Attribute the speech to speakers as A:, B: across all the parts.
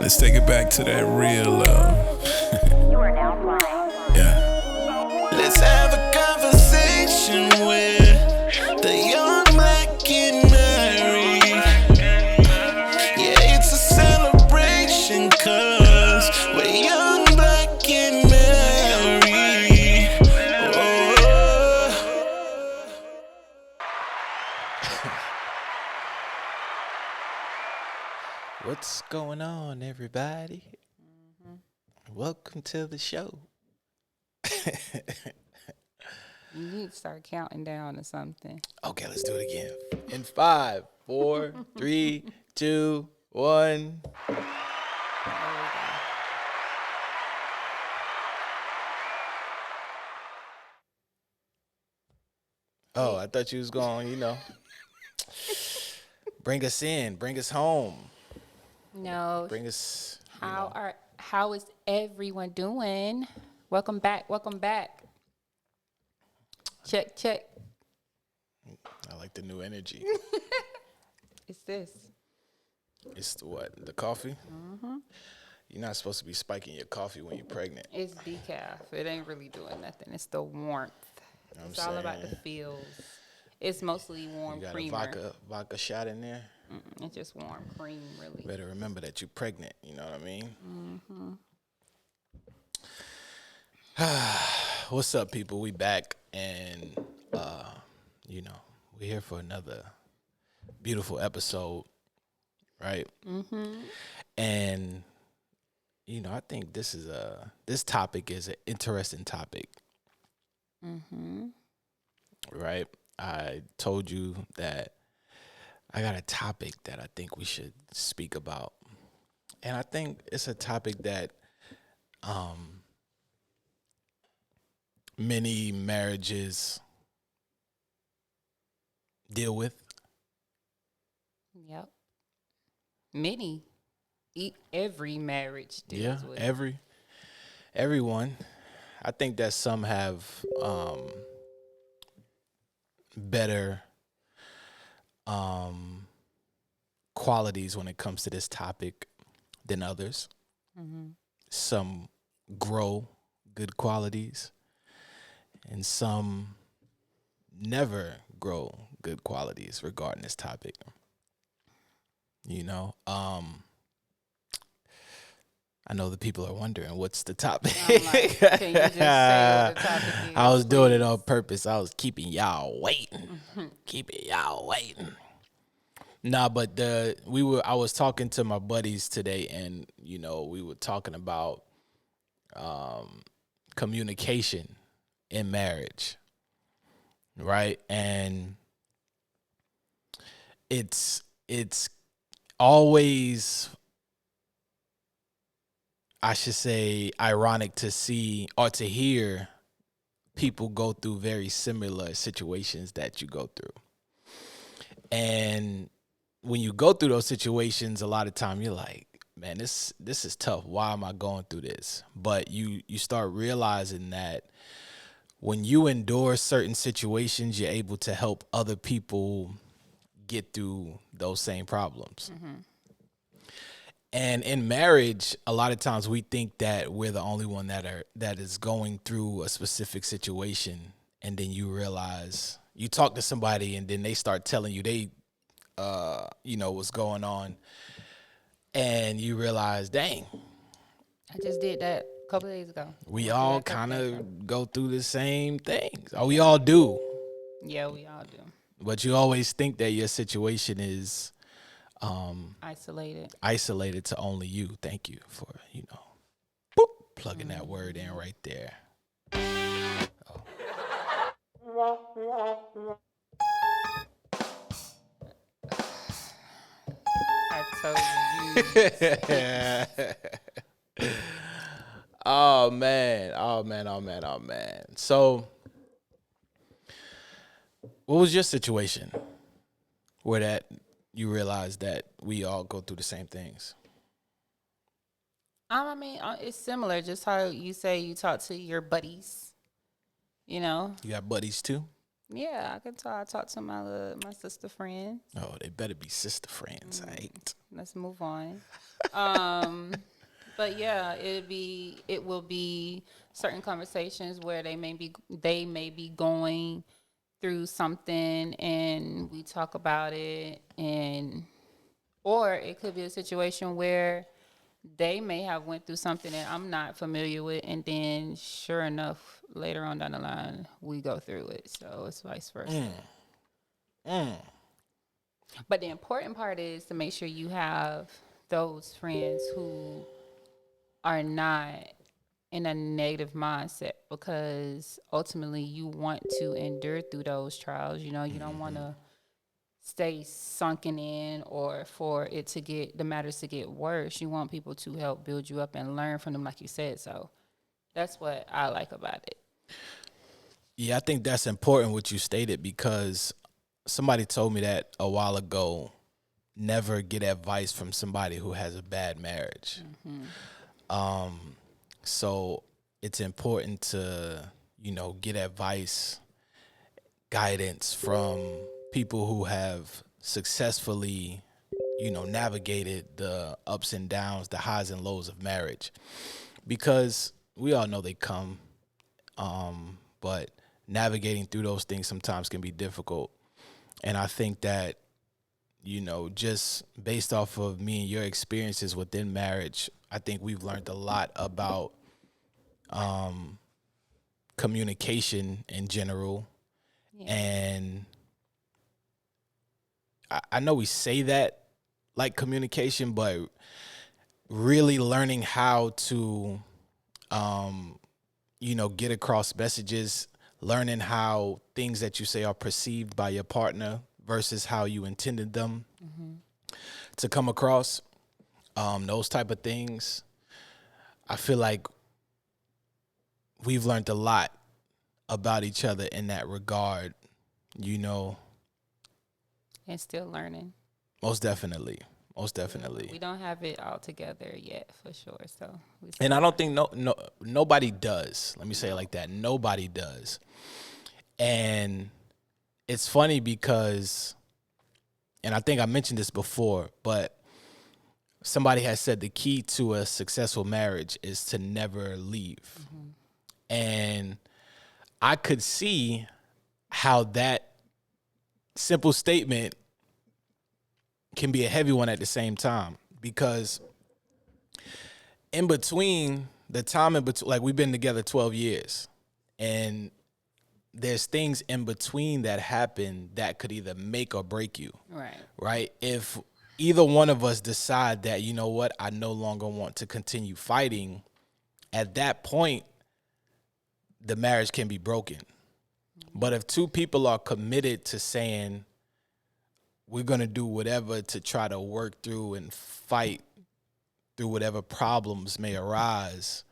A: Let's take it back to that real love.
B: You are now flying.
A: Yeah. Let's have a conversation with the young black and married. Yeah, it's a celebration, cause we're young black and married. Oh.
C: What's going on, everybody? Welcome to the show.
D: You need to start counting down or something.
C: Okay, let's do it again. In 5, 4, 3, 2, 1.
D: There we go.
C: Oh, I thought you was going, bring us in, bring us home,
D: No.
C: bring us.
D: How is everyone doing? Welcome back. Welcome back. Check.
C: I like the new energy.
D: It's this.
C: It's the coffee? Mm-hmm. You're not supposed to be spiking your coffee when you're pregnant.
D: It's decaf. It ain't really doing nothing. It's the warmth.
C: You know
D: It's all about the feels. It's mostly warm
C: You got
D: creamer.
C: a vodka shot in there?
D: It's just warm cream, really.
C: Better remember that you're pregnant, you know what I mean? Mm-hmm. What's up, people? We back, and, we're here for another beautiful episode, right? Mm-hmm. And, I think this topic is an interesting topic. Mm-hmm. Right? I told you that I got a topic that I think we should speak about. And I think it's a topic that many marriages deal with.
D: Yep. Many. Every marriage deals with.
C: Everyone. I think that some have better qualities when it comes to this topic than others. Mm-hmm. Some grow good qualities, and some never grow good qualities regarding this topic. I know the people are wondering what's the topic.
D: I'm like, can you just say what the topic is?
C: I was doing it on purpose. I was keeping y'all waiting. Nah, but I was talking to my buddies today, and we were talking about communication in marriage, right? And it's always, I should say, ironic to see or to hear people go through very similar situations that you go through. And when you go through those situations, a lot of time you're like, man, this is tough. Why am I going through this? But you start realizing that when you endure certain situations, you're able to help other people get through those same problems. Mm-hmm. And in marriage, a lot of times we think that we're the only one that is going through a specific situation, and then you realize you talk to somebody, and then they start telling you what's going on, and you realize, dang,
D: I just did that a couple of days ago.
C: We all kind of go through the same things. Oh, we all do.
D: Yeah, we all do.
C: But you always think that your situation is isolated to only you. Thank you for, plugging that word in right there. Oh.
D: I told you.
C: Oh man. So, what was your situation where that you realized that we all go through the same things?
D: It's similar. Just how you say you talk to your buddies. You
C: got buddies too?
D: Yeah, I can talk. I talk to my sister friends.
C: Oh, they better be sister friends, right?
D: Let's move on. Um, but yeah, it will be certain conversations where they may be going through something and we talk about it, and or it could be a situation where they may have went through something that I'm not familiar with, and then sure enough, later on down the line, we go through it. So it's vice versa. But the important part is to make sure you have those friends who are not in a negative mindset, because ultimately you want to endure through those trials. You know, you don't want to stay sunken in or for it to get the matters to get worse. You want people to help build you up and learn from them, like you said. So that's what I like about it.
C: Yeah, I think that's important what you stated, because somebody told me that a while ago. Never get advice from somebody who has a bad marriage. So it's important to, get advice, guidance from people who have successfully, navigated the ups and downs, the highs and lows of marriage. Because we all know they come, but navigating through those things sometimes can be difficult. And I think that, just based off of me and your experiences within marriage, I think we've learned a lot about communication in general.
D: Yeah.
C: And I know we say that like communication, but really learning how to, get across messages, learning how things that you say are perceived by your partner versus how you intended them to come across, those type of things. I feel like we've learned a lot about each other in that regard,
D: And still learning.
C: most definitely. Most definitely.
D: We don't have it all together yet, for sure. So
C: And I don't think nobody does. Let me say it like that. Nobody does. And it's funny because, and I think I mentioned this before, but somebody has said the key to a successful marriage is to never leave. And I could see how that simple statement can be a heavy one at the same time, because in between the time in between, like, we've been together 12 years, and there's things in between that happen that could either make or break you. Right? If either one of us decide that, you know what, I no longer want to continue fighting, at that point, the marriage can be broken. But if two people are committed to saying, we're going to do whatever to try to work through and fight through whatever problems may arise,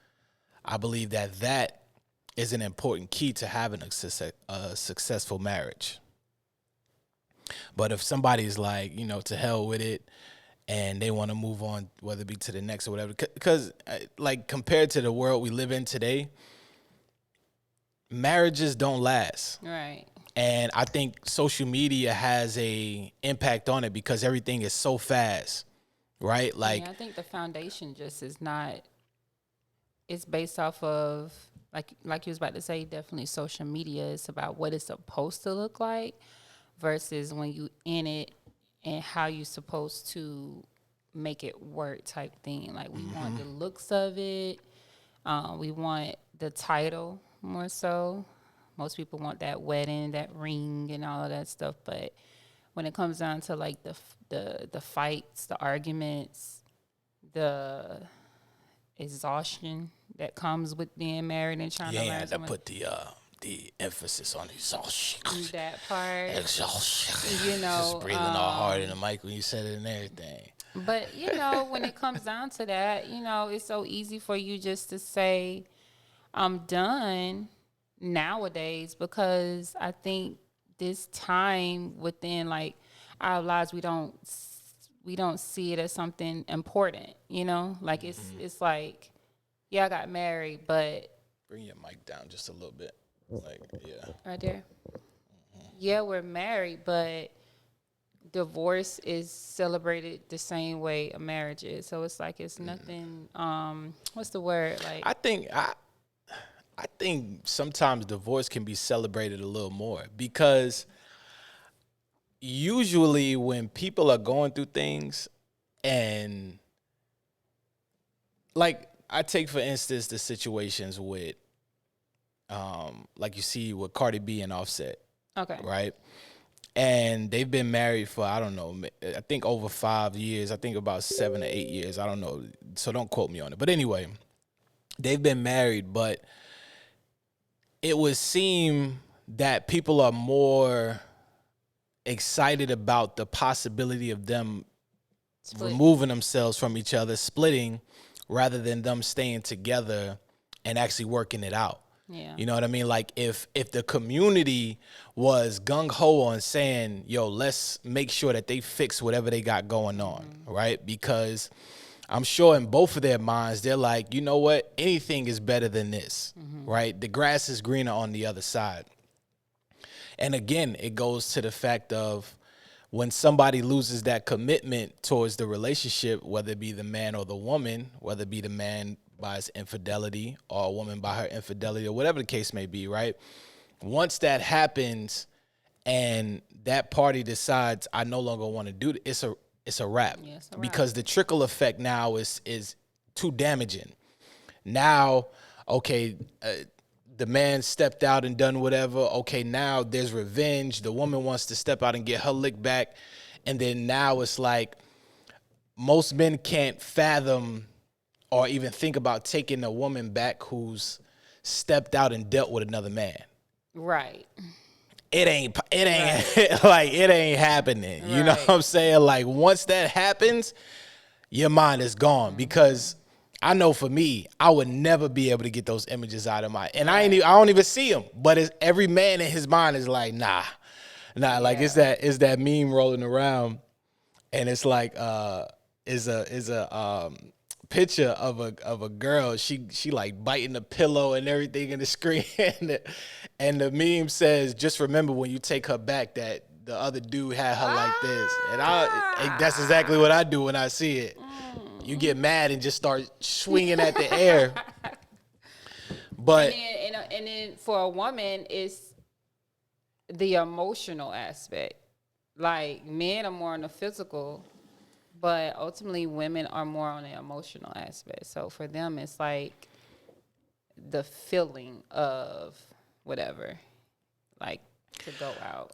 C: I believe that that is an important key to having a successful marriage. But if somebody's like, to hell with it, and they want to move on, whether it be to the next or whatever, because like compared to the world we live in today, marriages don't last.
D: Right.
C: And I think social media has a impact on it because everything is so fast, right? Like,
D: I think the foundation just is not. It's based off of like you was about to say. Definitely, social media is about what it's supposed to look like, versus when you in it and how you supposed to make it work type thing. Like, we want the looks of it. We want the title more so. Most people want that wedding, that ring, and all of that stuff. But when it comes down to like the fights, the arguments, the exhaustion that comes with being married and trying to learn
C: to
D: someone,
C: put the emphasis on exhaustion.
D: that part,
C: Exhaustion.
D: just
C: breathing all hard in the mic when you said it and everything.
D: But when it comes down to that, it's so easy for you just to say, I'm done nowadays, because I think this time within like our lives, we don't see it as something important, like it's like, yeah, I got married, but
C: Bring your mic down just a little bit. Like, yeah.
D: right there. yeah, we're married, but divorce is celebrated the same way a marriage is. So it's like it's nothing. What's the word? Like
C: I think sometimes divorce can be celebrated a little more because usually when people are going through things and like I take for instance the situations with like you see with Cardi B and Offset,
D: okay,
C: right? And they've been married for, I don't know, I think over 5 years. I think about 7 or 8 years. I don't know. So don't quote me on it. But anyway, they've been married, but it would seem that people are more excited about the possibility of them removing themselves from each other, splitting, rather than them staying together and actually working it out.
D: yeah,
C: You know what I mean? Like if the community was gung ho on saying, yo, let's make sure that they fix whatever they got going on, right? Because I'm sure in both of their minds, they're like, you know what? Anything is better than this, right? The grass is greener on the other side. And again, it goes to the fact of when somebody loses that commitment towards the relationship, whether it be the man or the woman, whether it be the man by his infidelity or a woman by her infidelity or whatever the case may be, right? Once that happens and that party decides I no longer want to do it, it's a wrap.
D: Yeah, it's a wrap.
C: Because the trickle effect now is too damaging. Now, okay, the man stepped out and done whatever. Okay, now there's revenge. The woman wants to step out and get her lick back. And then now it's like most men can't fathom or even think about taking a woman back who's stepped out and dealt with another man.
D: right.
C: It ain't like it ain't happening. You know
D: Right.
C: what I'm saying? Like once that happens, your mind is gone because I know for me, I would never be able to get those images out of my, and I don't even see them, but it's every man in his mind is like, nah, like it's that meme rolling around and it's like, is a picture of a girl. She like biting the pillow and everything in the screen, and the meme says, "Just remember when you take her back that the other dude had her like this." And that's exactly what I do when I see it. You get mad and just start swinging at the air. But
D: And then for a woman, it's the emotional aspect. Like men are more on the physical, but ultimately women are more on the emotional aspect. So for them, it's like the feeling of whatever, like to go out.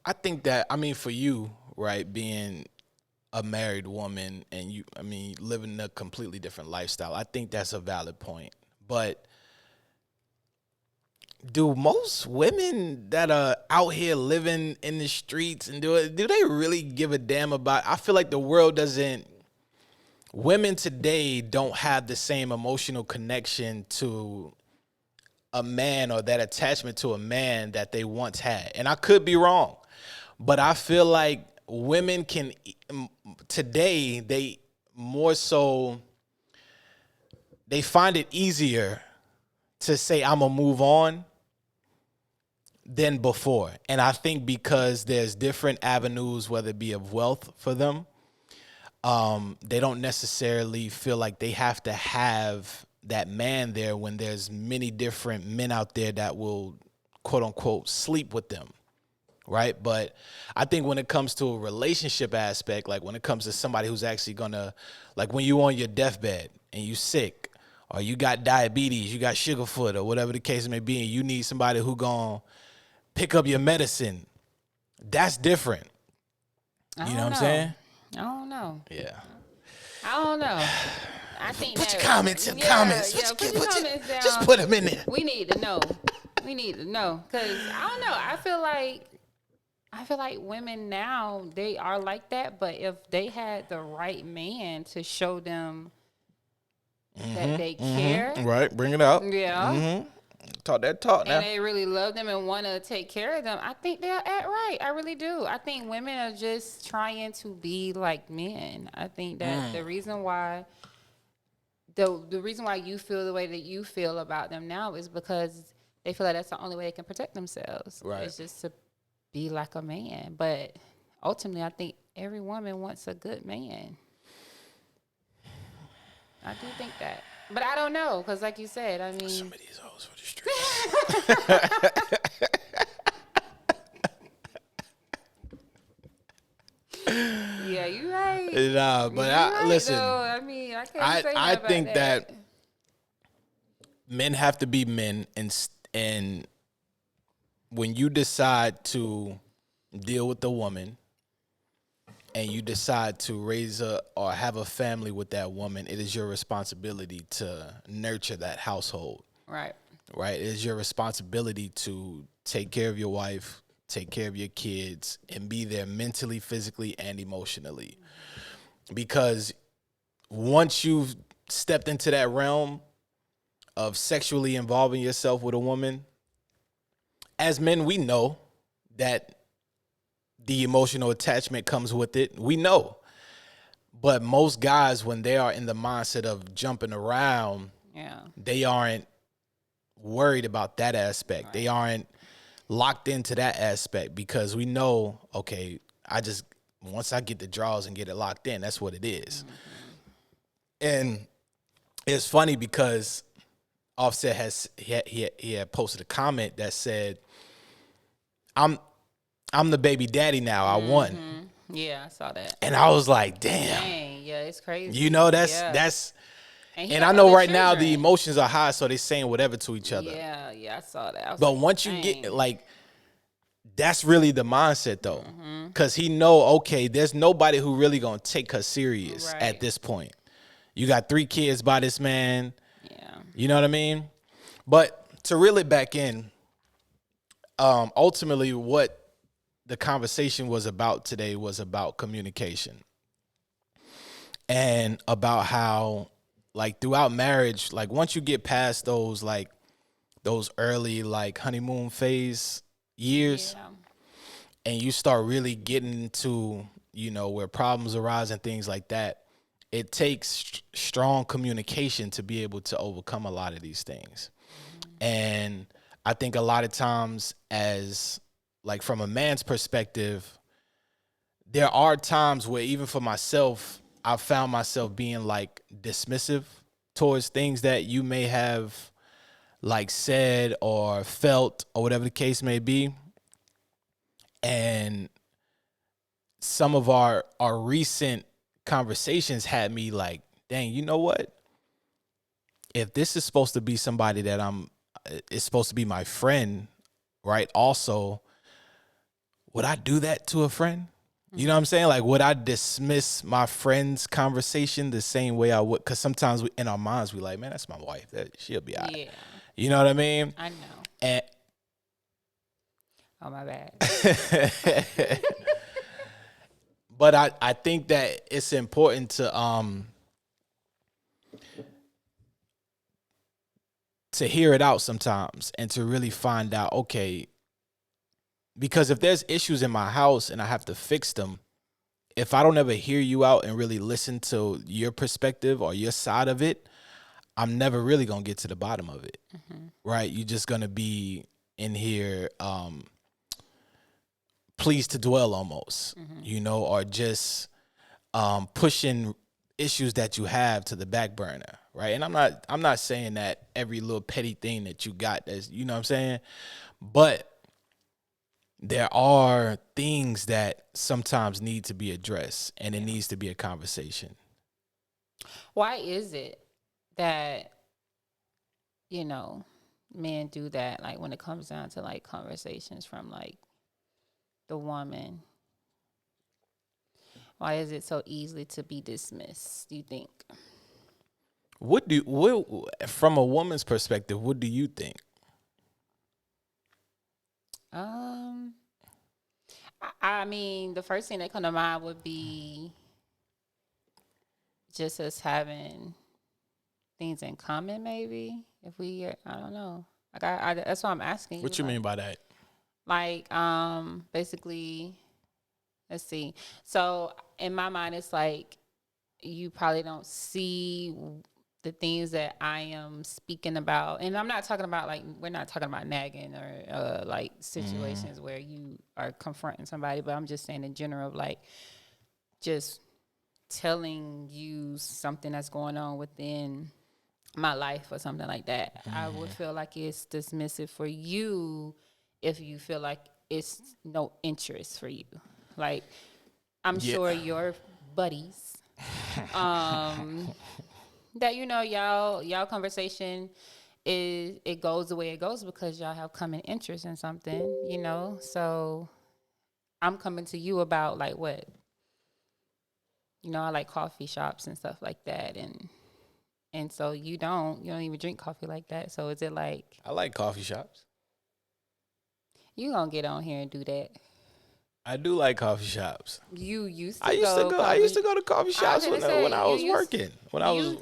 C: I think that, I mean, for you, right, being a married woman and you, I mean, living a completely different lifestyle, I think that's a valid point. But do most women that are out here living in the streets and do they really give a damn about? I feel like the world doesn't. Women today don't have the same emotional connection to a man or that attachment to a man that they once had. And I could be wrong, but I feel like women can today, they more so, they find it easier to say I'm gonna move on than before. And I think because there's different avenues, whether it be of wealth for them, they don't necessarily feel like they have to have that man there when there's many different men out there that will, quote unquote, sleep with them. Right. But I think when it comes to a relationship aspect, like when it comes to somebody who's actually gonna, like when you on your deathbed and you sick or you got diabetes, you got sugarfoot or whatever the case may be, and you need somebody who gonna pick up your medicine, that's different. You know what I'm saying?
D: I don't know.
C: Yeah.
D: I don't know. I think
C: Put
D: that,
C: your comments in comments.
D: put your comments down.
C: Just put them in there.
D: We need to know. We need to know because I don't know. I feel like women now, they are like that, but if they had the right man to show them that they care,
C: Right, bring it out.
D: yeah,
C: Talk that talk now.
D: and they really love them and want to take care of them, I think they'll act right. I really do. I think women are just trying to be like men. I think that the reason why the reason why you feel the way that you feel about them now is because they feel like that's the only way they can protect themselves.
C: Right.
D: It's just to be like a man. But ultimately, I think every woman wants a good man. I do think that. But I don't know, because like you said, I mean...
C: Some of these hoes for the streets.
D: Yeah, you right.
C: Nah, but listen,
D: though. I mean, I can't say
C: I
D: about
C: think that men have to be men, and when you decide to deal with a woman and you decide to raise or have a family with that woman, it is your responsibility to nurture that household.
D: Right.
C: Right? It is your responsibility to take care of your wife, take care of your kids, and be there mentally, physically, and emotionally. Because once you've stepped into that realm of sexually involving yourself with a woman, as men, we know that the emotional attachment comes with it. We know. But most guys, when they are in the mindset of jumping around, they aren't worried about that aspect. Right. They aren't locked into that aspect because we know, okay, once I get the draws and get it locked in, that's what it is. Mm-hmm. And it's funny because Offset he had posted a comment that said, I'm the baby daddy now. I won.
D: Yeah, I saw that.
C: And I was like, damn.
D: Dang, yeah, it's crazy.
C: You know, that's and I know right now the emotions are high, so they're saying whatever to each other.
D: Yeah, I saw that.
C: But once you get, like, that's really the mindset, though. Because he know, okay, there's nobody who really going to take her serious at this point. You got 3 kids by this man. Yeah. You know what I mean? But to reel it back in, ultimately what the conversation was about today was about communication. And about how, like, throughout marriage, like, once you get past those early, like, honeymoon phase years, and you start really getting into, you know, where problems arise and things like that, it takes strong communication to be able to overcome a lot of these things. And I think a lot of times, as, like, from a man's perspective, there are times where even for myself, I found myself being, like, dismissive towards things that you may have, like, said or felt or whatever the case may be. And some of our recent conversations had me like, dang, you know what? If this is supposed to be somebody that it's supposed to be my friend, right? Also, would I do that to a friend? You know what I'm saying? Like, would I dismiss my friend's conversation the same way I would? Because sometimes in our minds, we like, man, that's my wife. She'll be all right. Yeah. You know what I mean?
D: I know.
C: And
D: oh, my bad.
C: But I think that it's important to hear it out sometimes and to really find out, okay, because if there's issues in my house and I have to fix them, if I don't ever hear you out and really listen to your perspective or your side of it, I'm never really going to get to the bottom of it, right? You're just going to be in here pleased to dwell almost, you know, or just pushing issues that you have to the back burner, right? And I'm not saying that every little petty thing that you got, that's, you know what I'm saying? But there are things that sometimes need to be addressed, and it needs to be a conversation.
D: Why is it that, you know, men do that, like, when it comes down to, like, conversations from, like, the woman? Why is it so easily to be dismissed, do you think?
C: From a woman's perspective, what do you think?
D: I mean, the first thing that come to mind would be just us having things in common, maybe. If we, I don't know. Like, that's what I'm asking.
C: What you mean by that?
D: Like, basically, let's see. So in my mind, it's like you probably don't see the things that I am speaking about, and I'm not talking about like, we're not talking about nagging or like situations where you are confronting somebody, but I'm just saying in general, like just telling you something that's going on within my life or something like that. I would feel like it's dismissive for you if you feel like it's no interest for you. Like, I'm sure your buddies, that y'all conversation it goes the way it goes because y'all have common interest in something. So I'm coming to you about like what, I like coffee shops and stuff like that, and so you don't even drink coffee like that. So is it like,
C: I like coffee shops.
D: you gonna get on here and do that?
C: I do like coffee shops.
D: You used to
C: I used to go to coffee shops when I was working. When I was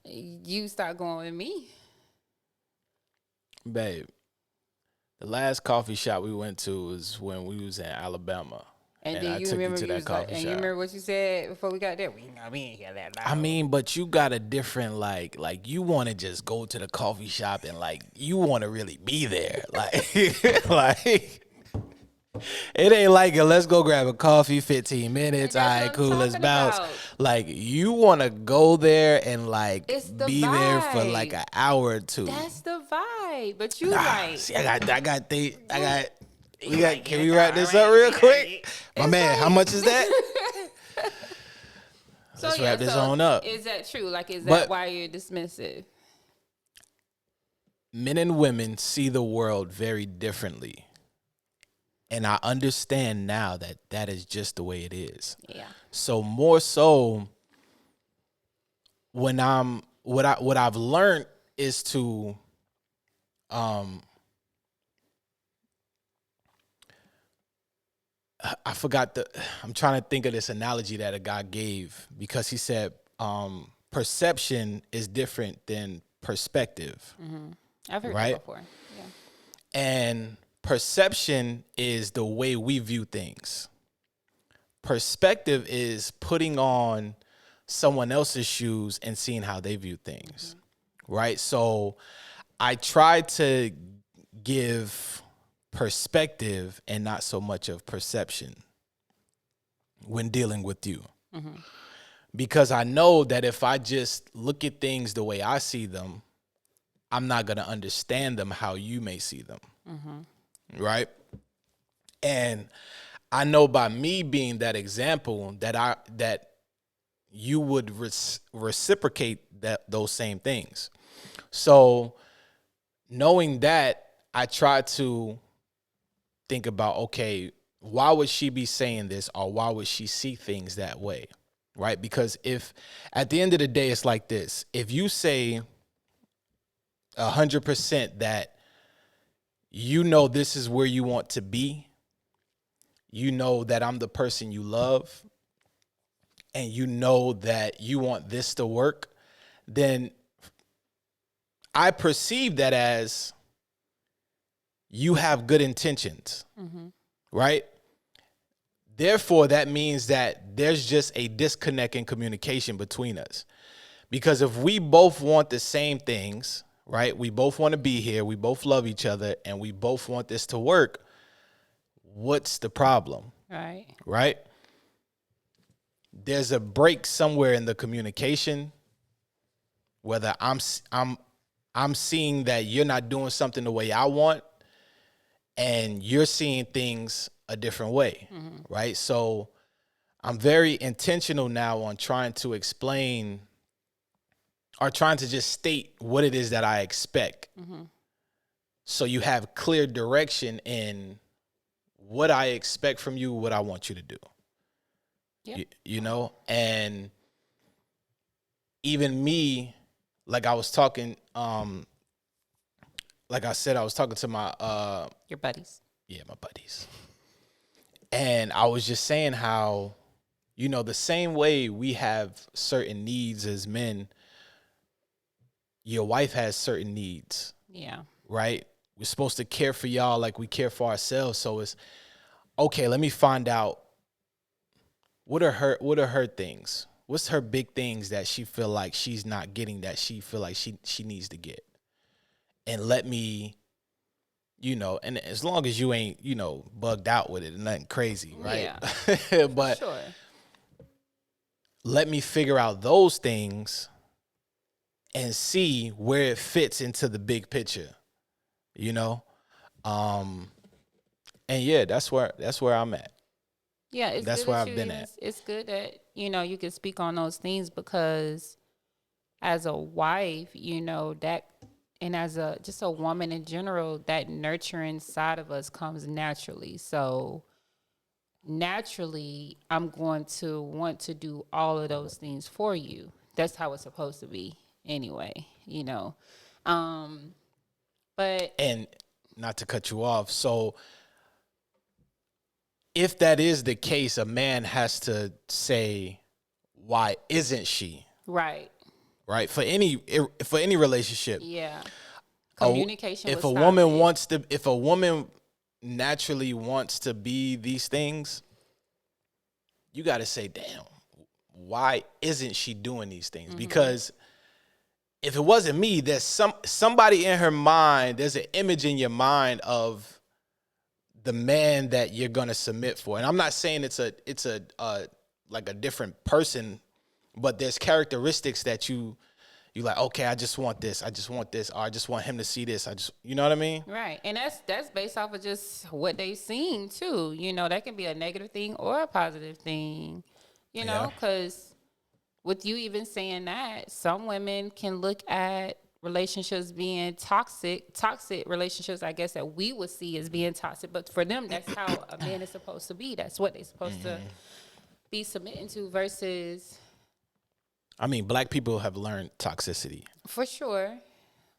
D: You start going with me.
C: Babe, the last coffee shop we went to was when we was in Alabama.
D: And
C: And
D: then
C: I
D: you
C: took you
D: remember
C: to that coffee
D: and you
C: shop.
D: remember what you said before we got there? We ain't hear that loud.
C: I mean, but you got a different like you want to just go to the coffee shop and like you want to really be there. Like like it ain't like let's go grab a coffee, 15 minutes. All
D: And that's
C: right,
D: what I'm
C: cool, let's
D: talking
C: bounce.
D: about.
C: Like you want to go there and like
D: It's the
C: be there for like
D: vibe.
C: an hour or two.
D: That's the vibe. But you like,
C: See, can we wrap this up real quick? My man, how much is that?
D: so
C: Let's
D: yeah,
C: wrap this
D: so
C: on up.
D: Is that true? Like, is that
C: But-
D: why you're dismissive?
C: Men and women see the world very differently. And I understand now that that is just the way it is.
D: Yeah.
C: So more so when what I've learned is to I'm trying to think of this analogy that a guy gave because he said perception is different than perspective.
D: I've heard
C: Right?
D: that before. Yeah.
C: And perception is the way we view things. Perspective is putting on someone else's shoes and seeing how they view things. Right? So I try to give perspective and not so much of perception when dealing with you. Because I know that if I just look at things the way I see them, I'm not going to understand them how you may see them. Right? And I know by me being that example that you would reciprocate those same things. So knowing that, I try to think about, okay, why would she be saying this or why would she see things that way? Right? Because if at the end of the day, it's like this, if you say 100% that you know this is where you want to be, you know that I'm the person you love, and you know that you want this to work, then I perceive that as you have good intentions, right? Therefore, that means that there's just a disconnect in communication between us. Because if we both want the same things, right? We both want to be here, we both love each other, and we both want this to work, what's the problem?
D: Right.
C: Right? There's a break somewhere in the communication, whether I'm seeing that you're not doing something the way I want, and you're seeing things a different way, right? So I'm very intentional now on trying to explain or trying to just state what it is that I expect. So you have clear direction in what I expect from you, what I want you to do.
D: Yep.
C: You know? And even me, like I was talking, like I said, I was talking to my
D: Your buddies.
C: my buddies. And I was just saying how, you know, the same way we have certain needs as men, your wife has certain needs,
D: Yeah.
C: right? We're supposed to care for y'all like we care for ourselves. So it's okay, let me find out what are her things? What's her big things that she feel like she's not getting that she feel like she needs to get? And let me, and as long as you ain't, bugged out with it and nothing crazy, right?
D: Yeah.
C: But
D: Sure.
C: let me figure out those things and see where it fits into the big picture, And yeah, that's where I'm at.
D: Yeah, it's
C: That's
D: good
C: where
D: that
C: I've been at.
D: It's good that you can speak on those things, because as a wife, that, and as just a woman in general, that nurturing side of us comes naturally. So naturally, I'm going to want to do all of those things for you. That's how it's supposed to be anyway, But
C: And not to cut you off, so if that is the case, a man has to say, why isn't she?
D: right.
C: Right? For any relationship.
D: Yeah. Communication.
C: If
D: will
C: a
D: stop
C: woman
D: it.
C: if a woman naturally wants to be these things, you got to say, damn, why isn't she doing these things?
D: Mm-hmm.
C: Because if it wasn't me, there's somebody in her mind, there's an image in your mind of the man that you're going to submit for. And I'm not saying it's a like a different person, but there's characteristics that you like, okay, I just want this, or I just want him to see this. You know what I mean?
D: Right. And that's based off of just what they've seen too. That can be a negative thing or a positive thing,
C: Yeah.
D: because with you even saying that, some women can look at relationships being toxic relationships, I guess, that we would see as being toxic. But for them, that's how a man is supposed to be. That's what they're supposed to be submitting to versus...
C: I mean, black people have learned toxicity.
D: For sure.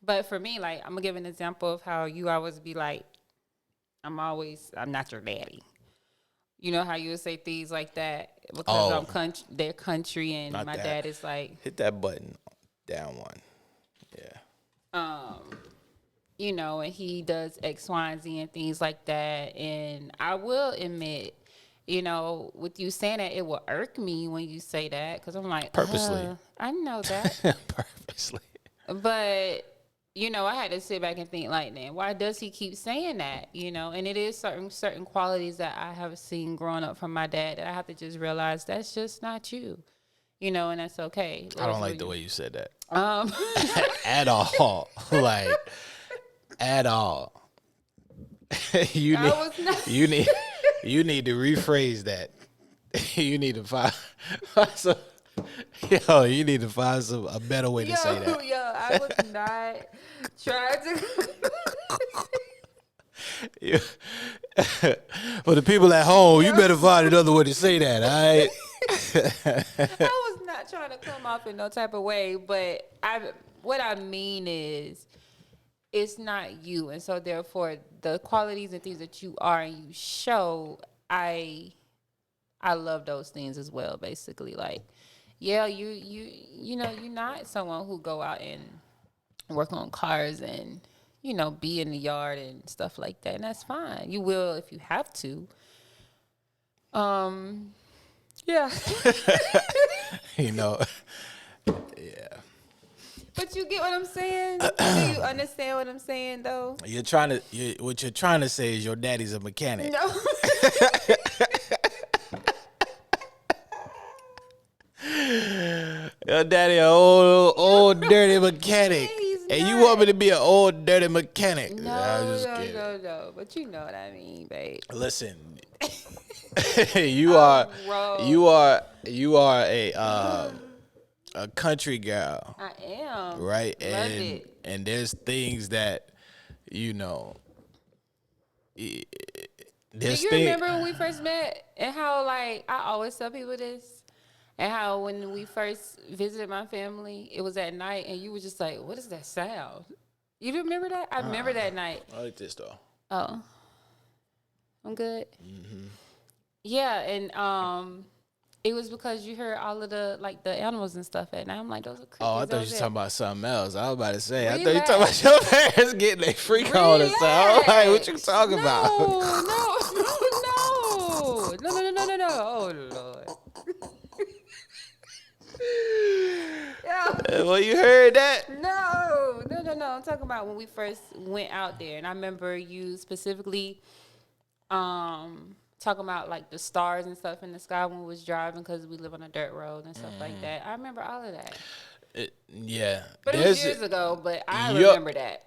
D: But for me, like, I'm going to give an example of how you always be like, I'm not your daddy. You know how you would say things like that because I'm their country, and my dad is like...
C: Hit that button, down one. Yeah.
D: And he does X, Y, and Z and things like that. And I will admit, with you saying that, it will irk me when you say that, because I'm like,
C: purposely.
D: I know that.
C: Purposely.
D: But, I had to sit back and think like, man, why does he keep saying that? And it is certain qualities that I have seen growing up from my dad that I have to just realize that's just not you, and that's okay.
C: I don't like the way you said that. At all. Like, at all. You need to rephrase that. You need to find some... you need to find a better way to say that.
D: I was not trying
C: to... For the people at home, you better find another way to say that, all right?
D: I was not trying to come off in no type of way, but what I mean is, it's not you, and so therefore the qualities and things that you are and you show, I love those things as well. Basically, like, yeah, you're not someone who go out and work on cars and be in the yard and stuff like that, and that's fine. You will if you have to. Yeah.
C: Yeah.
D: But you get what I'm saying? Do you understand what I'm saying, though?
C: What you're trying to say is your daddy's a mechanic.
D: No.
C: Your daddy an old dirty mechanic. And you want me to be an old dirty mechanic?
D: No. But you know what I mean, babe.
C: Listen, you are a country girl.
D: I am.
C: Right?
D: Love it.
C: And there's things that,
D: Do you remember when we first met and how, like, I always tell people this, and how when we first visited my family, it was at night, and you were just like, what is that sound? You remember that? I remember that night.
C: I like this, though.
D: Oh. I'm good?
C: Mm-hmm.
D: Yeah, and it was because you heard all of the animals and stuff at night. I'm like, those are creepy.
C: Oh, I thought you were talking about something else. I was about to say,
D: Relax.
C: I thought you were talking about your parents getting a freak on or something. I was like, what you talking about?
D: No. Oh, Lord. No.
C: Well, you heard that?
D: No. I'm talking about when we first went out there, and I remember you specifically talking about like the stars and stuff in the sky when we was driving because we live on a dirt road and stuff like that. I remember all of that.
C: Yeah.
D: But it was years ago, but I remember that.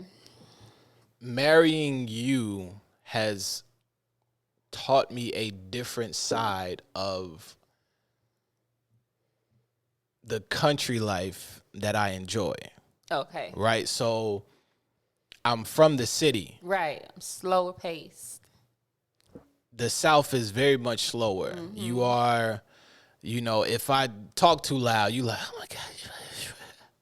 C: Marrying you has taught me a different side of the country life that I enjoy.
D: Okay.
C: Right? So I'm from the city.
D: Right. I'm slower paced.
C: The South is very much slower. You are, if I talk too loud, you like, oh my God.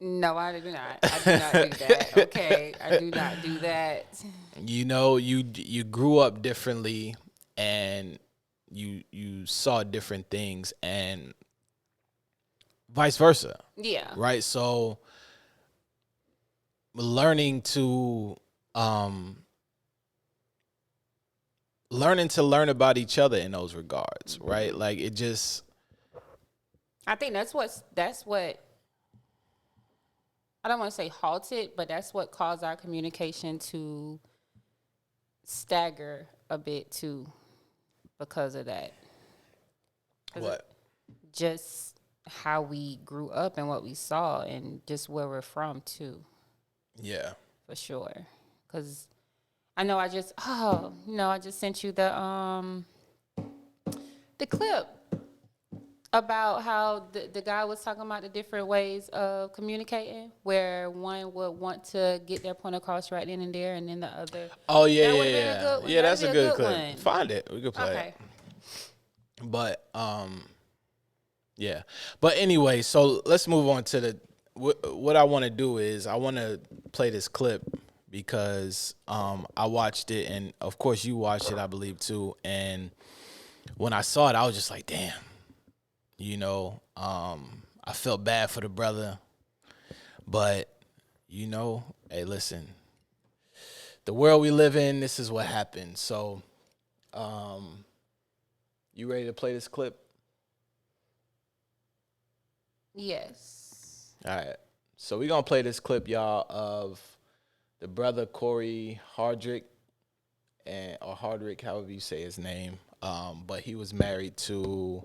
D: No, I do not. I do not do that. Okay. I do not do that.
C: You grew up differently and you saw different things and vice versa.
D: Yeah.
C: Right? So learning to learn about each other in those regards, right? Like it just
D: I think that's what I don't want to say halted, but that's what caused our communication to stagger a bit too because of that.
C: what?
D: Just how we grew up and what we saw and just where we're from too.
C: Yeah.
D: For sure. Cause I know I just sent you the clip about how the guy was talking about the different ways of communicating, where one would want to get their point across right then and there, and then the other.
C: Oh yeah,
D: That
C: yeah,
D: would've been a
C: yeah.
D: good one.
C: Yeah,
D: That'd
C: that's
D: be
C: a
D: a
C: good
D: good
C: clip.
D: one.
C: Find it. We could play
D: Okay.
C: it. But yeah. But anyway, so let's move on to what I want to do is I want to play this clip because I watched it, and of course you watched it, I believe too. And when I saw it, I was just like, damn. I felt bad for the brother, but hey, listen, the world we live in, this is what happened. So, you ready to play this clip?
D: Yes.
C: All right. So we're gonna play this clip, y'all, of the brother Corey Hardrick, or Hardrick, however you say his name. But he was married to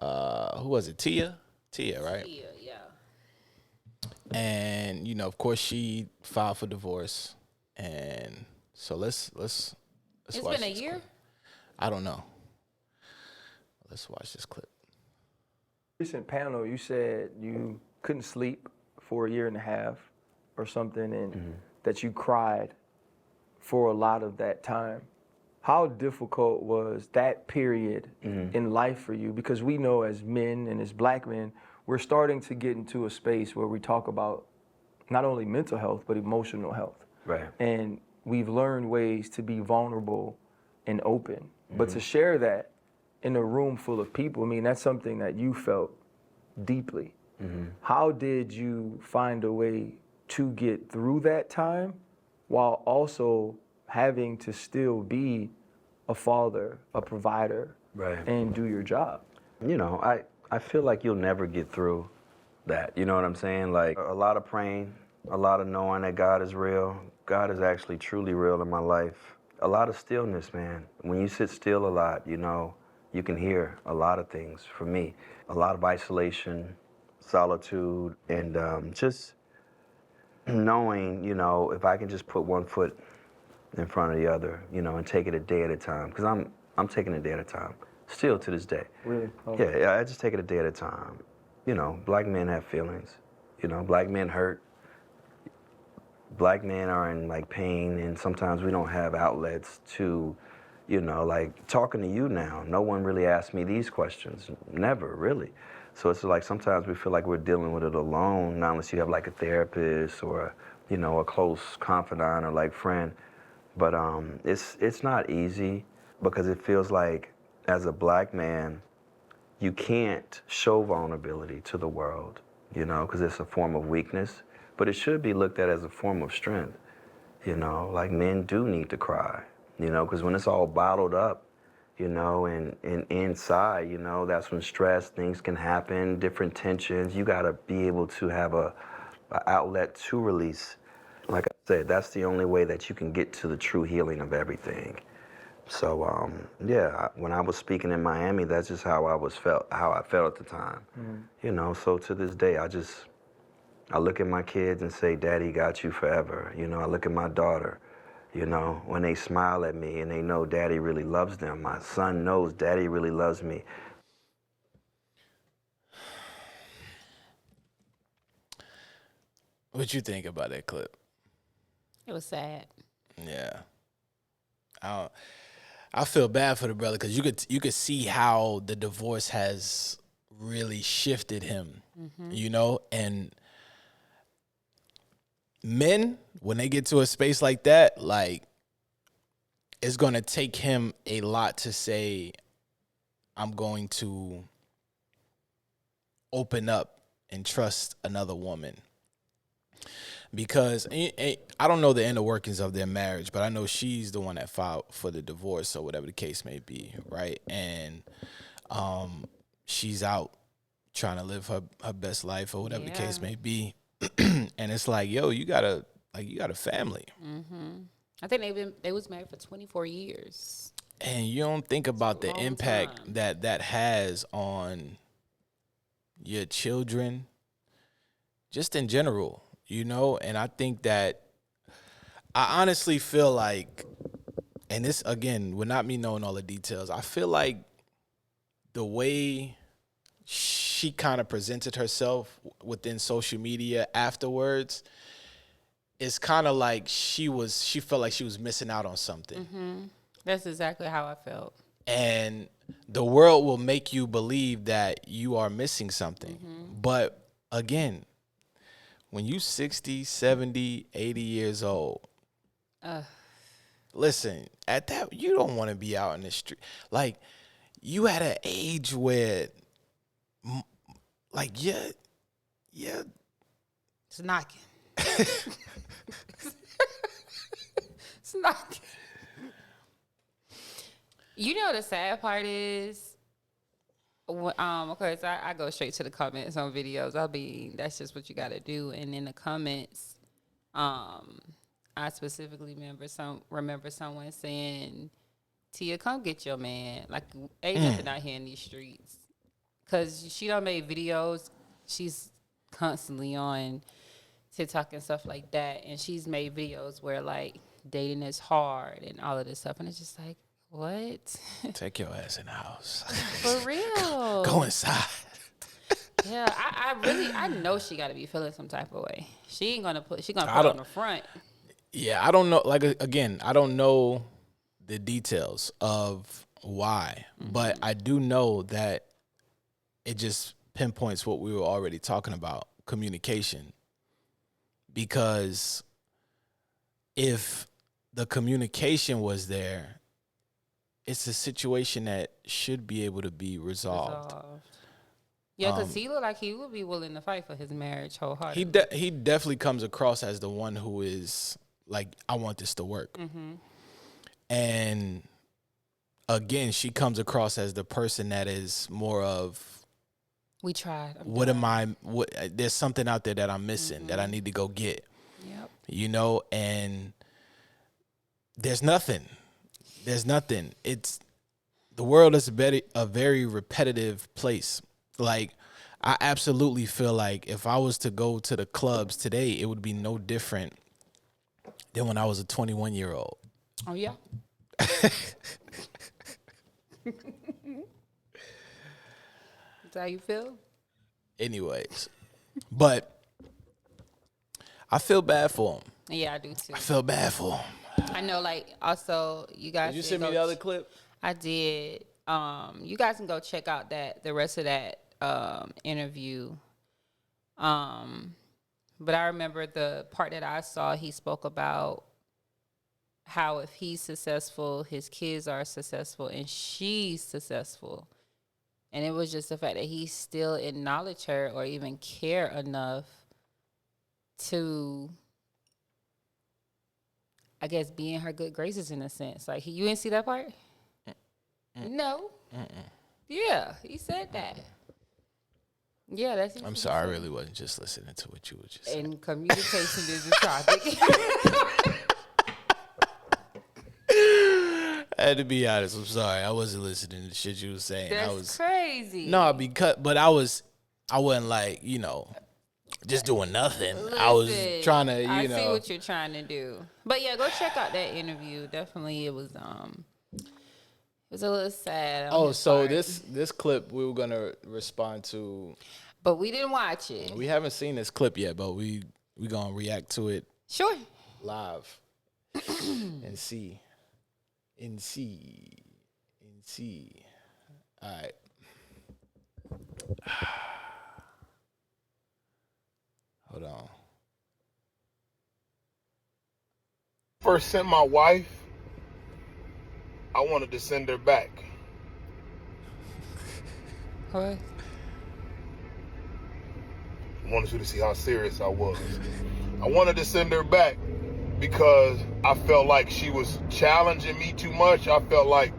C: who was it? Tia, right?
D: Yeah.
C: And of course, she filed for divorce. And so let's
D: It's
C: watch
D: been a
C: this
D: year?
C: clip. I don't know. Let's watch this clip.
B: Recent panel, you said you couldn't sleep for a year and a half or something, and that you cried for a lot of that time. How difficult was that period in life for you? Because we know as men and as black men, we're starting to get into a space where we talk about not only mental health, but emotional health.
E: Right.
B: And we've learned ways to be vulnerable and open. But to share that in a room full of people, I mean, that's something that you felt deeply. How did you find a way to get through that time while also having to still be a father, a provider,
E: Right.
B: and do your job?
E: I feel like you'll never get through that. You know what I'm saying? Like a lot of praying, a lot of knowing that God is real. God is actually truly real in my life. A lot of stillness, man. When you sit still a lot, you can hear a lot of things. For me, a lot of isolation, solitude, and just knowing, if I can just put one foot in front of the other, and take it a day at a time. Because I'm taking it a day at a time, still to this day.
B: Really? Oh.
E: Yeah, I just take it a day at a time. Black men have feelings. Black men hurt. Black men are in pain, and sometimes we don't have outlets to, talking to you now. No one really asked me these questions, never really. So it's like sometimes we feel like we're dealing with it alone, not unless you have a therapist or a close confidant or friend. But it's not easy because it feels like as a black man, you can't show vulnerability to the world, because it's a form of weakness. But it should be looked at as a form of strength, men do need to cry, because when it's all bottled up, you know, and inside, you know, that's when stress, things can happen, different tensions. You got to be able to have a outlet to release. Like I said, that's the only way that you can get to the true healing of everything. So yeah, when I was speaking in Miami, that's just how I felt at the time. You know, so to this day, I look at my kids and say, Daddy got you forever. You know, I look at my daughter, you know, when they smile at me and they know Daddy really loves them. My son knows Daddy really loves me.
C: What you think about that clip?
D: It was sad.
C: Yeah. I feel bad for the brother because you could see how the divorce has really shifted him, you know, and men, when they get to a space like that, like, it's going to take him a lot to say, I'm going to open up and trust another woman. Because I don't know the inner workings of their marriage, but I know she's the one that filed for the divorce or whatever the case may be, right? And she's out trying to live her best life or whatever the case may be. And it's like, yo, you got a family.
D: I think they was married for 24 years.
C: And you don't think about the
D: long
C: impact
D: time.
C: that has on your children, just in general, you know? And I think that I honestly feel like, and this, again, with not me knowing all the details, I feel like the way she kind of presented herself within social media afterwards, it's kind of like she felt like she was missing out on something.
D: That's exactly how I felt.
C: And the world will make you believe that you are missing something. But again, when you 60, 70, 80 years old, listen, at that, you don't want to be out in the street. Like, you at an age where, like, yeah,
D: It's knocking. It's knocking. You know the sad part is, of course, I go straight to the comments on videos. That's just what you got to do. And in the comments, I specifically remember someone saying, Tia, come get your man. Like, ain't nothing out here in these streets. Because she done made videos. She's constantly on TikTok and stuff like that. And she's made videos where, like, dating is hard and all of this stuff. And it's just like, what?
C: take your ass in the house.
D: For real.
C: Go inside.
D: Yeah, I know she got to be feeling some type of way. She gonna put it on the front.
C: Yeah, I don't know. Like, again, I don't know the details of why, but I do know that it just pinpoints what we were already talking about, communication. Because if the communication was there, it's a situation that should be able to be resolved.
D: Yeah, because he looked like he would be willing to fight for his marriage wholeheartedly.
C: He definitely comes across as the one who is like, I want this to work. And again, she comes across as the person that is more of,
D: we tried.
C: There's something out there that I'm missing that I need to go get.
D: Yep.
C: You know, and there's nothing. It's, the world is a very repetitive place. Like, I absolutely feel like if I was to go to the clubs today, it would be no different than when I was a 21-year-old.
D: Oh, yeah. Is that how you feel?
C: Anyways, but I feel bad for him.
D: Yeah, I do too.
C: I feel bad for him.
D: I know, like, also, you guys.
C: Did you send me the other clip?
D: I did. You guys can go check out the rest of that interview. But I remember the part that I saw, he spoke about how if he's successful, his kids are successful, and she's successful. And it was just the fact that he still acknowledged her or even care enough to, I guess, be in her good graces in a sense. Like, you didn't see that part? No. Yeah, he said that. Yeah, that's.
C: I'm sorry, I really wasn't just listening to what you were just saying.
D: And communication is the topic.
C: I had to be honest. I'm sorry, I wasn't listening to the shit you was saying.
D: That's crazy.
C: No, but I wasn't like, just doing nothing. I was trying to,
D: I see what you're trying to do. But yeah, go check out that interview. Definitely, it was a little sad.
C: Oh, so this clip we were gonna respond to,
D: but we didn't watch it.
C: We haven't seen this clip yet, but we gonna react to it.
D: Sure.
C: Live and see. All right. Hold on.
F: First sent my wife, I wanted to send her back.
D: What?
F: I wanted you to see how serious I was. I wanted to send her back because I felt like she was challenging me too much. I felt like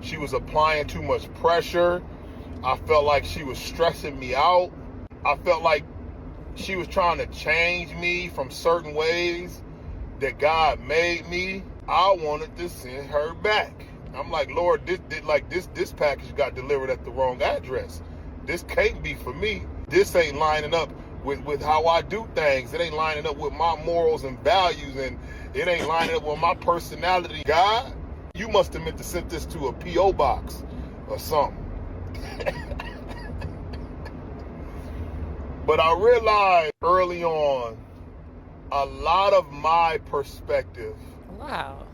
F: she was applying too much pressure. I felt like she was stressing me out. I felt like she was trying to change me from certain ways that God made me. I wanted to send her back. I'm like, Lord, this package got delivered at the wrong address. This can't be for me. This ain't lining up with how I do things. It ain't lining up with my morals and values, and it ain't lining up with my personality. God, you must have meant to send this to a P.O. box or something. But I realized early on, a lot of my perspective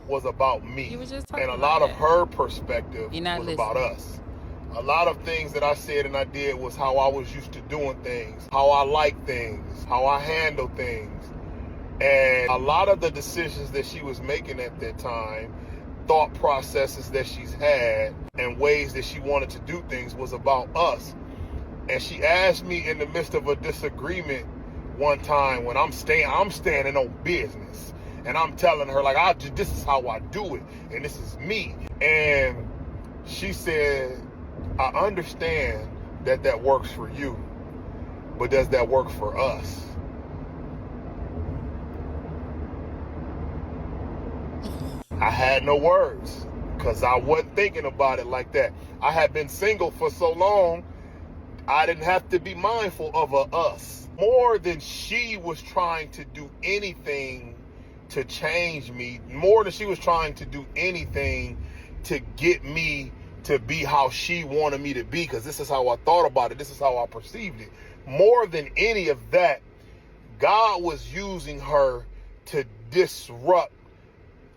F: was about me.
D: You were just talking
F: and a
D: about
F: lot of
D: that.
F: her perspective was about us. A lot of things that I said and I did was how I was used to doing things, how I like things, how I handle things. And a lot of the decisions that she was making at that time, thought processes that she's had, and ways that she wanted to do things was about us. And she asked me in the midst of a disagreement one time when I'm standing on business, and I'm telling her, like, this is how I do it, and this is me. And she said, I understand that works for you, but does that work for us? I had no words because I wasn't thinking about it like that. I had been single for so long, I didn't have to be mindful of a us. More than she was trying to do anything to change me, more than she was trying to do anything to get me to be how she wanted me to be, because this is how I thought about it, this is how I perceived it. More than any of that, God was using her to disrupt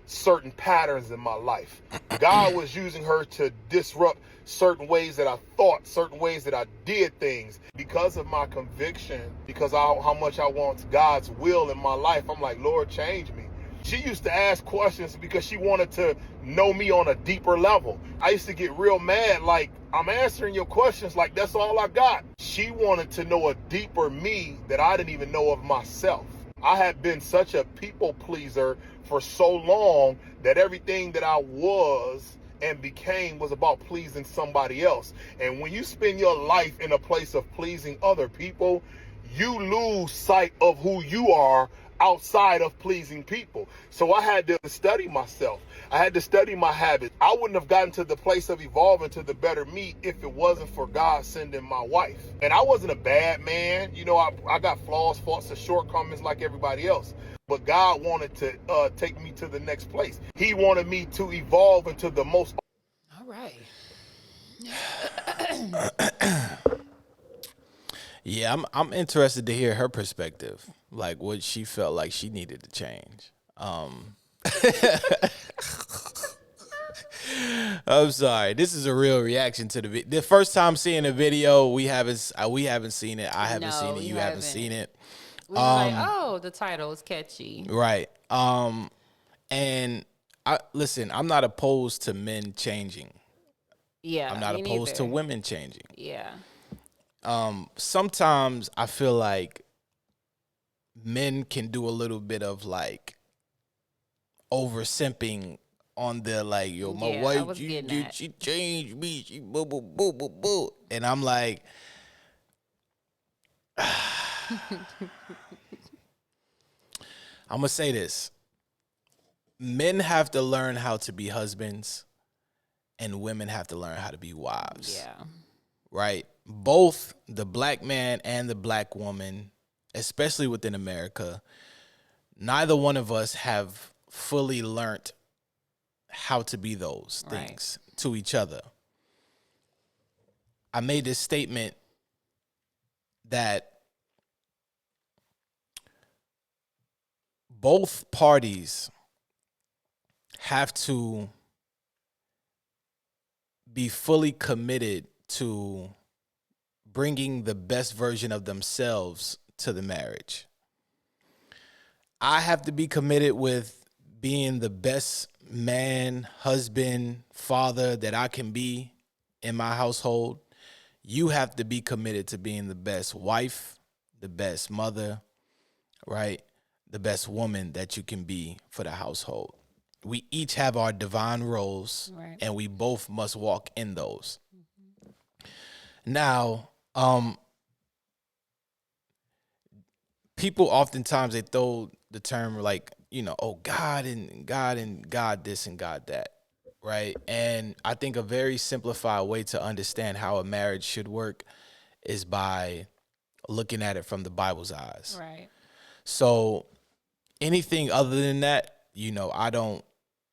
F: certain patterns in my life. God was using her to disrupt certain ways that I thought, certain ways that I did things. Because of my conviction, because how much I want God's will in my life, I'm like, Lord, change me. She used to ask questions because she wanted to know me on a deeper level. I used to get real mad, like, I'm answering your questions like that's all I got. She wanted to know a deeper me that I didn't even know of myself. I had been such a people pleaser for so long that everything that I was and became was about pleasing somebody else. And when you spend your life in a place of pleasing other people, you lose sight of who you are outside of pleasing people. So I had to study myself. I had to study my habits. I wouldn't have gotten to the place of evolving to the better me if it wasn't for God sending my wife. And I wasn't a bad man. You know, I got flaws, faults, and shortcomings like everybody else. But God wanted to take me to the next place. He wanted me to evolve into the most.
D: All right.
C: Yeah, I'm interested to hear her perspective, like what she felt like she needed to change. I'm sorry. This is a real reaction to the first time seeing the video. We haven't seen it. I haven't seen it. You haven't seen it.
D: We were like, oh, the title is catchy.
C: Right. And listen, I'm not opposed to men changing.
D: Yeah.
C: I'm not opposed to women changing.
D: Yeah.
C: Sometimes I feel like men can do a little bit of like over simping on there like, yo, my
D: Yeah, I
C: wife,
D: was
C: she
D: getting
C: did,
D: that.
C: she changed me, she boo boo boo boo boo, and I'm like, I'm gonna say this: men have to learn how to be husbands, and women have to learn how to be wives.
D: Yeah.
C: Right? Both the black man and the black woman, especially within America, neither one of us have fully learned how to be those
D: Right.
C: things to each other. I made this statement that both parties have to be fully committed to bringing the best version of themselves to the marriage. I have to be committed with being the best man, husband, father that I can be in my household. You have to be committed to being the best wife, the best mother, right? The best woman that you can be for the household. We each have our divine roles,
D: Right.
C: and we both must walk in those. Now, people oftentimes they throw the term like, oh, God and God and God this and God that, right? And I think a very simplified way to understand how a marriage should work is by looking at it from the Bible's eyes.
D: Right.
C: So anything other than that, I don't.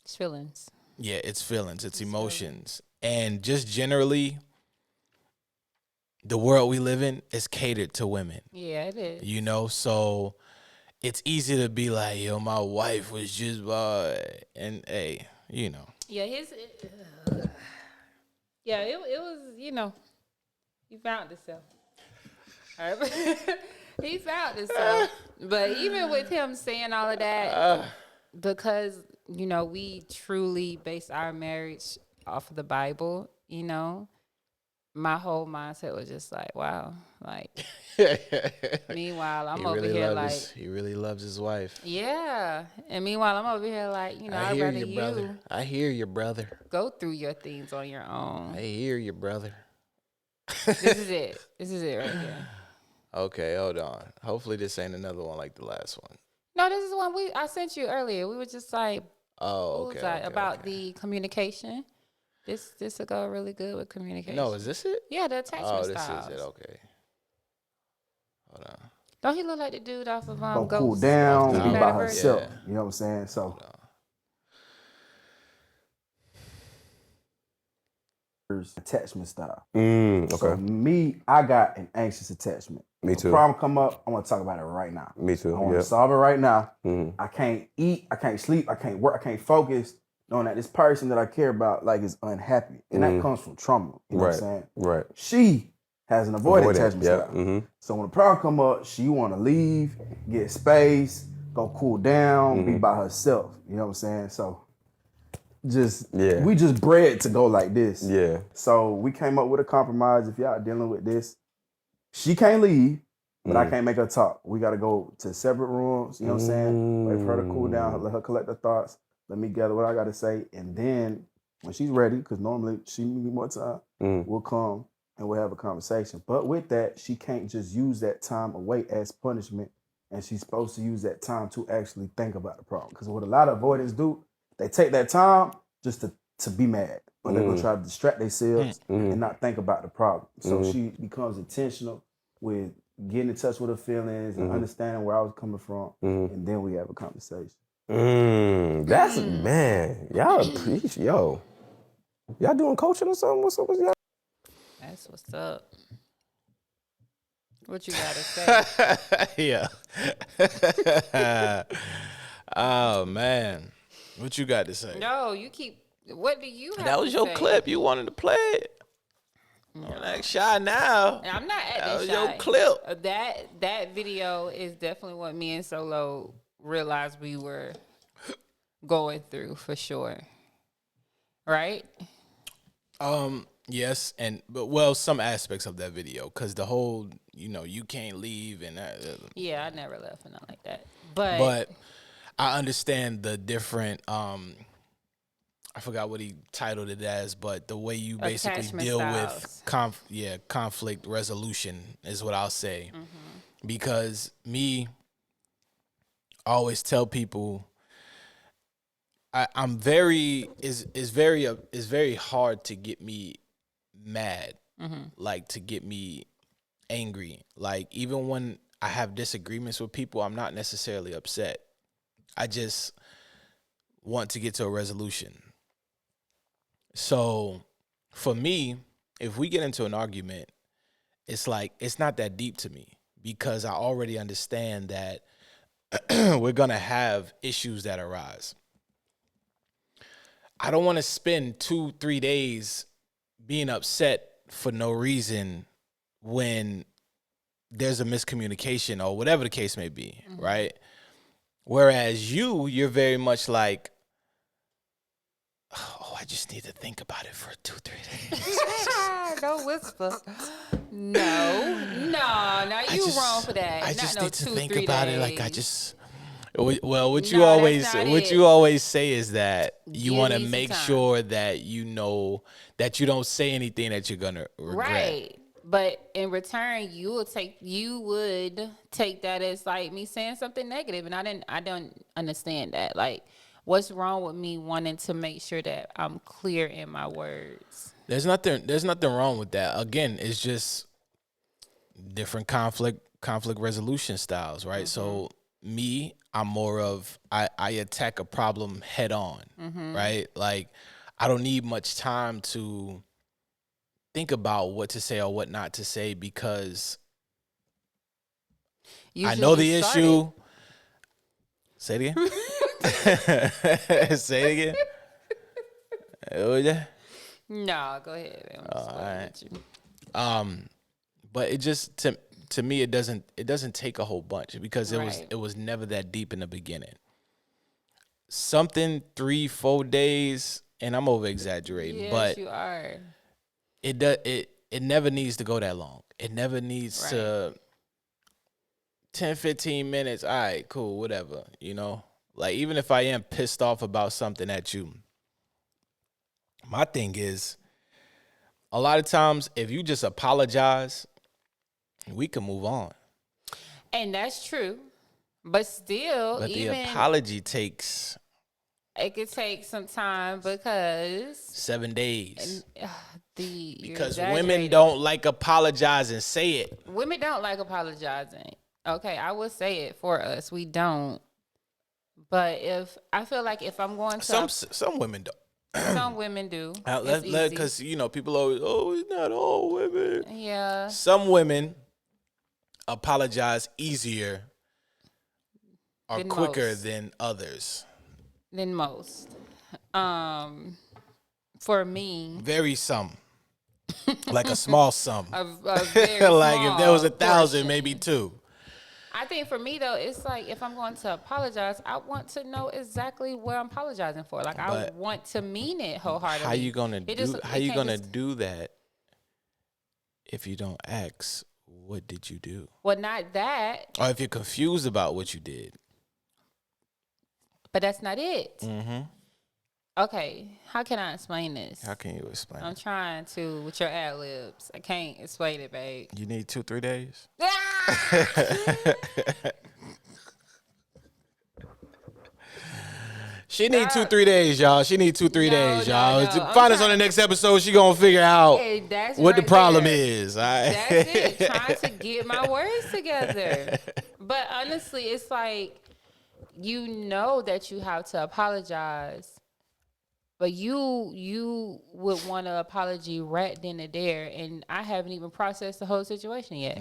D: It's feelings.
C: Yeah, it's feelings, it's emotions. And just generally, the world we live in is catered to women.
D: Yeah, it is.
C: So it's easy to be like, yo, my wife was just, and hey,
D: Yeah, yeah, it was, he found himself. All right. He found himself. But even with him saying all of that, because, we truly base our marriage off of the Bible, my whole mindset was just like, wow. Like, meanwhile, I'm over here like,
C: he really loves his wife.
D: yeah. And meanwhile, I'm over here like, I'd rather you
C: brother. I hear you, brother.
D: go through your things on your own.
C: I hear you, brother.
D: This is it. This is it right here.
C: Okay, hold on. Hopefully this ain't another one like the last one.
D: No, this is the one I sent you earlier. We were just like,
C: Oh,
D: what
C: okay.
D: was that?
C: Okay,
D: About
C: okay.
D: the communication. This will go really good with communication.
C: No, is this it?
D: Yeah, the attachment
C: Oh, this
D: styles.
C: is it. Okay. Hold on.
D: Don't he look like the dude off of
G: Gonna
D: Ghost?
G: cool down,
C: Off
G: be
C: the
G: by
C: Metaverse?
G: herself.
C: Yeah.
G: You know what I'm saying? So attachment style.
H: Okay.
G: So me, I got an anxious attachment.
H: Me
G: If
H: too.
G: a problem come up, I want to talk about it right now.
H: Me too.
G: I want to
H: Yeah.
G: solve it right now.
H: Mhm.
G: I can't eat, I can't sleep, I can't work, I can't focus, knowing that this person that I care about like is unhappy, and that comes from trauma. You know what I'm saying?
H: Right.
G: She has an avoidant
H: Avoidant,
G: attachment
H: yeah,
G: style. So when a problem come up, she want to leave, get space, go cool down, be by herself. You know what I'm saying? So we just bred to go like this.
H: Yeah.
G: So we came up with a compromise. If y'all dealing with this, she can't leave, but I can't make her talk. We got to go to separate rooms. You know what I'm saying? Wait for her to cool down, let her collect her thoughts, let me gather what I got to say, and then when she's ready, because normally she need more time, we'll come and we'll have a conversation. But with that, she can't just use that time away as punishment, and she's supposed to use that time to actually think about the problem. Because what a lot of avoidants do, they take that time just to be mad, but they're gonna try to distract themselves and not think about the problem. So she becomes intentional with getting in touch with her feelings and understanding where I was coming from, and then we have a conversation.
H: That's man, y'all appreciate y'all doing coaching or something? What's up with y'all?
D: That's what's up. What you gotta say?
C: Yeah. Oh man, what you got to say?
D: No, you keep. What do you have
C: That was
D: to
C: your
D: say?
C: clip. You wanted to play it. Don't act shy now.
D: I'm not
C: That
D: acting
C: was
D: shy.
C: your clip.
D: That video is definitely what me and Solo realized we were going through for sure. Right?
C: Yes, but some aspects of that video, because the whole, you can't leave and that.
D: Yeah, I never left or nothing like that. But
C: I understand the different I forgot what he titled it as, but the way you basically
D: Attachment
C: deal
D: styles.
C: with conflict resolution is what I'll say. Because me, I always tell people, I'm very is very hard to get me mad, like to get me angry. Like even when I have disagreements with people, I'm not necessarily upset. I just want to get to a resolution. So for me, if we get into an argument, it's like it's not that deep to me because I already understand that we're gonna have issues that arise. I don't want to spend 2-3 days being upset for no reason when there's a miscommunication or whatever the case may be, right? Whereas you're very much like, oh, I just need to think about it for 2-3 days.
D: Don't whisper. No, you wrong for that.
C: I just
D: Not
C: need to
D: 2,
C: think
D: 3
C: about
D: days.
C: it. Like I just, well, what you
D: No,
C: always
D: that's not
C: what
D: it.
C: you always say is that you
D: Give
C: want to
D: me some
C: make
D: time.
C: sure that you know that you don't say anything that you're gonna regret.
D: Right. But in return, you would take that as like me saying something negative, and I don't understand that. Like, what's wrong with me wanting to make sure that I'm clear in my words?
C: There's nothing wrong with that. Again, it's just different conflict resolution styles, right? So me, I'm more of I attack a problem head on, right? Like I don't need much time to think about what to say or what not to say because I know the issue. Say it again. Say it again. What was that?
D: No, go ahead. I'm just
C: all right.
D: with you.
C: But it just to me it doesn't take a whole bunch because
D: Right.
C: it was never that deep in the beginning. Something 3-4 days, and I'm over exaggerating,
D: Yes,
C: but
D: you are.
C: it never needs to go that long. It never needs to 10-15 minutes. All right, cool, whatever, you know? Like even if I am pissed off about something at you, my thing is a lot of times if you just apologize, we can move on.
D: And that's true. But still,
C: But
D: even
C: the apology takes
D: it could take some time because
C: 7 days.
D: you're
C: Because women
D: exaggerating.
C: don't like apologize and say it.
D: Women don't like apologizing. Okay, I will say it for us. We don't. But I feel like if I'm going to
C: Some women don't.
D: some women do. It's easy.
C: Because you know people always, it's not all women.
D: Yeah.
C: Some women apologize easier or
D: Than
C: quicker
D: most.
C: than others.
D: Than most. For me,
C: Very some. Like a small sum.
D: a very
C: Like if there was
D: small
C: 1,000,
D: portion.
C: maybe 2.
D: I think for me though, it's like if I'm going to apologize, I want to know exactly what I'm apologizing for. Like I
C: But
D: want to mean it wholeheartedly.
C: How you gonna
D: It
C: do?
D: just-
C: How
D: it
C: you
D: can't
C: gonna
D: just-
C: do that if you don't ask? What did you do?
D: Well, not that,
C: Or if you're confused about what you did.
D: but that's not it.
C: Mm-hmm.
D: Okay, how can I explain this?
C: How can you explain?
D: I'm trying to with your ad libs. I can't explain it, babe.
C: You need 2-3 days. She need 2-3 days, y'all. She need 2-3 days, y'all.
D: no. I'm
C: Find us on
D: trying-
C: the next episode. She gonna figure out
D: Hey, that's
C: what the
D: right
C: problem
D: there.
C: is. All right?
D: That's it. Trying to get my words together. But honestly, it's like you know that you have to apologize, but you would want an apology right then and there, and I haven't even processed the whole situation yet.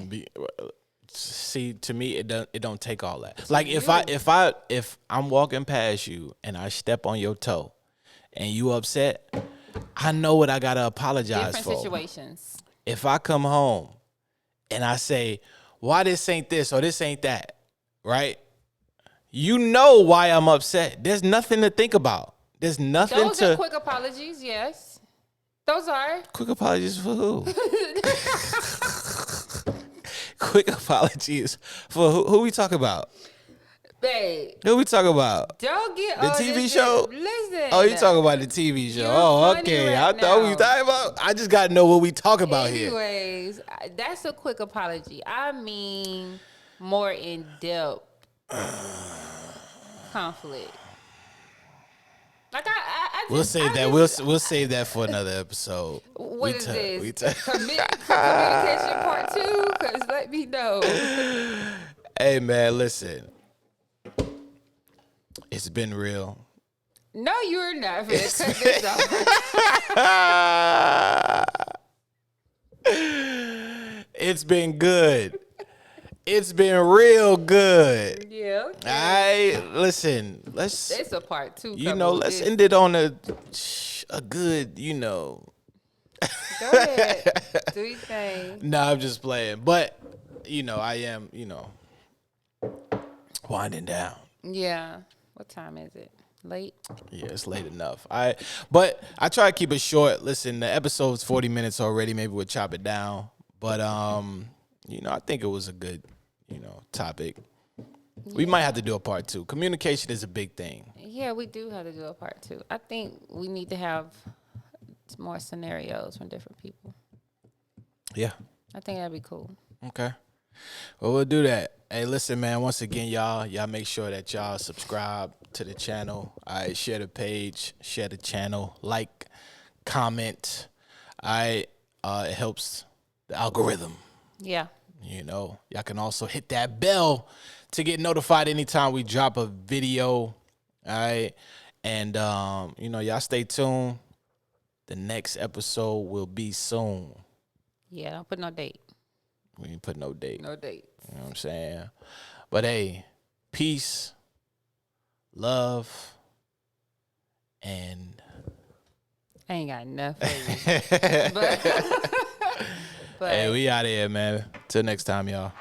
C: See, to me, it don't take all that. Like if I'm walking past you and I step on your toe, and you upset, I know what I gotta apologize
D: Different
C: for.
D: situations.
C: If I come home and I say, why this ain't this or this ain't that, right? You know why I'm upset. There's nothing to think about. There's nothing
D: Those are
C: to
D: quick apologies, yes. Those are.
C: quick apologies for who? Quick apologies for who we talk about?
D: Babe,
C: Who we talking about?
D: don't get
C: The
D: all
C: TV
D: this
C: show?
D: shit. Listen.
C: Oh, you talking about the TV show?
D: You're
C: Oh,
D: funny
C: okay.
D: right
C: I thought we
D: now.
C: was talking about. I just got to know what we talking about here.
D: Anyways, that's a quick apology. I mean, more in depth conflict. Like I
C: We'll
D: just,
C: save
D: I
C: that.
D: just-
C: we'll save that for another episode.
D: What is this?
C: We
D: Communication part 2? Because let me know.
C: Hey man, listen. It's been real.
D: No, you're not. Cut this off.
C: It's been good. It's been real good.
D: Yeah. Okay.
C: Listen. Let's.
D: It's a part 2.
C: Let's end it on a good.
D: Go ahead. Do your thing.
C: No, I'm just playing. But I am. Winding down.
D: Yeah. What time is it? Late?
C: Yeah, it's late enough. But I try to keep it short. Listen, the episode's 40 minutes already. Maybe we'll chop it down. But I think it was a good, topic. We might have to do a part 2. Communication is a big thing.
D: Yeah, we do have to do a part 2. I think we need to have more scenarios from different people.
C: Yeah.
D: I think that'd be cool.
C: Okay. Well, we'll do that. Hey, listen, man, once again, y'all make sure that y'all subscribe to the channel. All right, share the page, share the channel, like, comment. All right, it helps the algorithm.
D: Yeah.
C: Y'all can also hit that bell to get notified anytime we drop a video. All right. And, y'all stay tuned. The next episode will be soon.
D: Yeah, don't put no date.
C: We ain't put no date.
D: No date.
C: You know what I'm saying? But hey, peace, love, and
D: I ain't got nothing. but
C: hey, we out of here, man. Till next time, y'all.